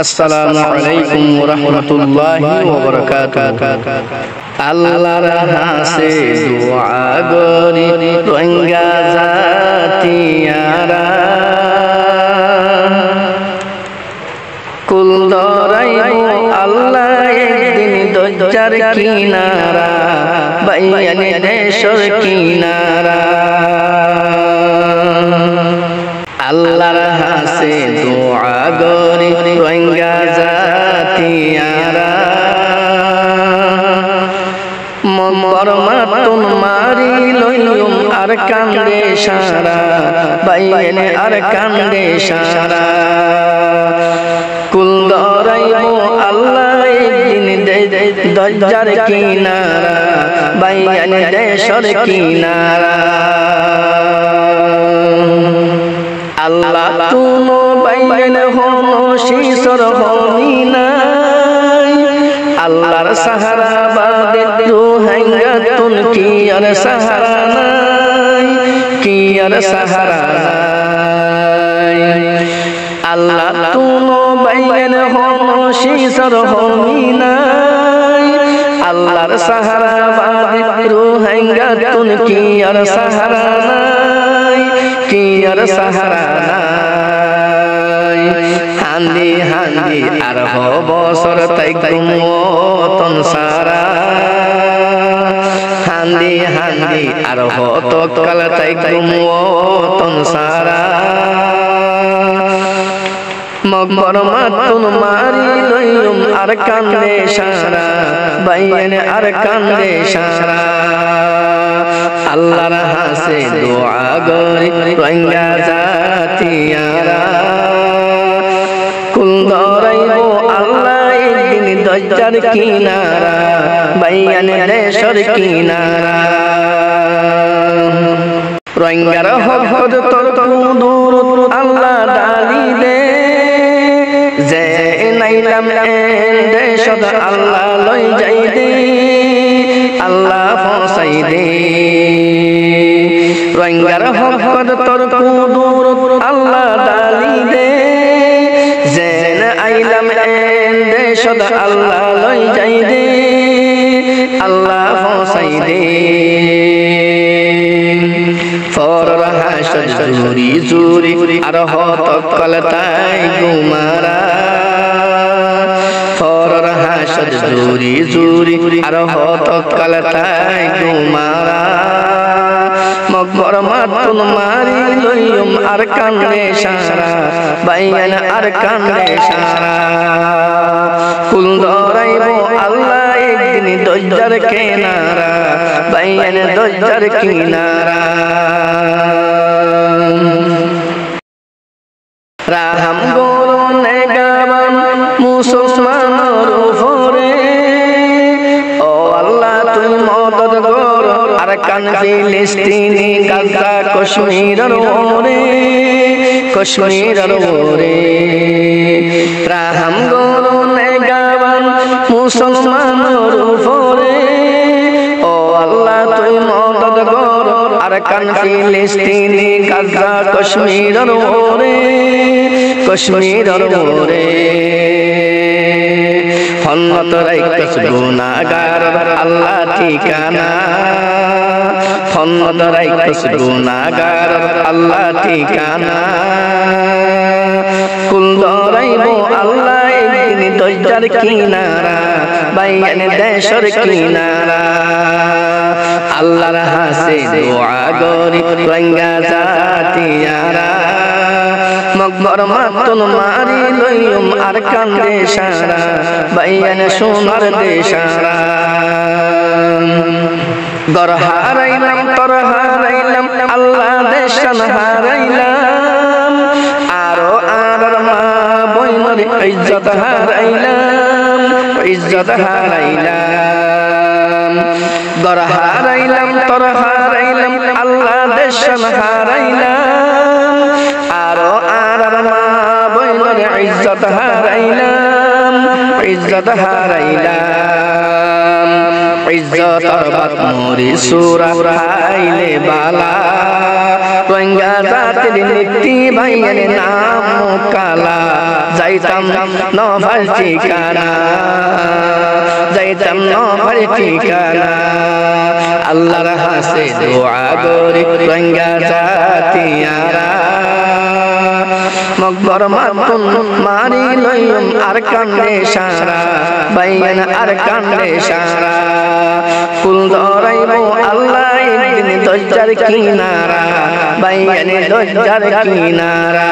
আসসালামু আলাইকুম ওয়া রাহমাতুল্লাহি ওয়া বারাকাতুহু। আল্লাহর হাসে দোয়া গরি রোহিঙ্গা জাতিয়ারা কুল ধরাইব আল্লাহ একদিন দজ্জার কিনারা বাইয়ানে দেশর কিনারা। আল্লাহর হাসে দোয়া গরি রোহিঙ্গা জাতিয়ারা বর্মাতুন মারি লইলুম আর কান্দে সারা বাইয়ানে আর কান্দে সারা। কুল ধরাইব আল্লাহ একদিন দজ্জার কিনারা বাইয়ানে দেশর কিনারা। আল্লাহ তুনো বাইয়ান হনো শিশর হমিনাই আল্লাহর সাহারা বাদে রোহিঙ্গা তুন কি আর সাহারা নাই কি আর সাহারা নাই। আল্লাহ তুনো বাইয়ান হনো শিশর হমিনাই আল্লাহর সাহারা বাদে রোহিঙ্গা তুন কি আর সাহারা নাই কি আর সাহারা নাই। হান্দি হান্দি আর বছর তাই গুমতন সারা হান্দি হান্দি আর তো কাল তাই গুমতন সারা। মকবর মাতুন মারি লইলুম আর কান্দে সারা বাইয়ানে আর কান্দে সারা। আল্লাহর হাসে দোয়া গরি রোহিঙ্গা জাতিয়ারা কুল ধরাইব আল্লাহ একদিন দজ্জার কিনারা বাইয়ানে দেশর কিনারা। রোহিঙ্গার হক তোর দূর আল্লাহ ডালি দে যে নাইলাম দেশত আল্লাহ লই যাই দে আল্লাহ পৌঁছাই দে। রোহিঙ্গার হক তোর দূর আল্লাহ ডালি দে যে আইলাম দেশত আল্লাহ লই যাই দে আল্লাহ পৌঁছাই দে। ফরর হাসর জুরি জুরি আর হত কলতাই গুমারা ফরর হাসর জুরি জুরি আর হত কলতাই গুমারা। মকবর মাতুন মারি লইলুম আর কান্দে সারা বাইয়ান আর কান্দে সারা। কুল ধরাইব আল্লাহ একদিন দজ্জার কিনারা বাইয়ান দজ্জার কিনারা। রাহাম গোলো নেগাবান মুসলমানর উপরে ও আল্লাহ তুই মদদ কর আর কান ফিলিস্তিনি গাজা কাশ্মীরের ওরে কাশ্মীরের ওরে। রাহাম গোলো নেগাবান মুসলমানর উপরে ও আল্লাহ তুই মদদ কর আর কান ফিলিস্তিনি গাজা কাশ্মীরের ওরে কাশ্মীরের ওরে। ফন্নত রাইকস গুনাহগার আল্লাহ ঠিকানা ফন্নত রাইকস গুনাহগার আল্লাহ ঠিকানা। কুল ধরাইব আল্লাহ একদিন দজ্জার কিনারা বাইয়ানে দেশর কিনারা। আল্লাহর হাসে দোয়া গরি রোহিঙ্গা জাতিয়ারা মকবর মাতুন মারি লইলুম আর কান্দে সারা বাইয়ানে সোনার দেশারা। গর হারাইলাম তর হারাইলাম আল্লাহ দেশান হারাইলাম আরো আর মা বইনর ইজ্জত হারাইলাম ইজ্জত হারাইলাম। গর হারাইলাম তর হারাইলাম আল্লাহ দেশান হারাইলাম আরো আর মা বইনর ইজ্জত হারাইলাম ইজ্জত হারাইলাম। ইজ্জতর বাত মোরি সুরা হাইলে বালা রোহিঙ্গা জাতির নীতি বাইয়ের নাম কালা যাই যাইতাম নভার ঠিকানা, যাইতাম নভার ঠিকানা। আল্লাহর হাসে দোয়া করি রোহিঙ্গা জাতিয়ারা, মকবর মাতুন মারি লইম আর কান্দে সারা, বাইন আর কান্দে সারা। ফুল ধরাইবো আল্লাহ একদিন দরজার কিনারা, বাইন দরজার কিনারা।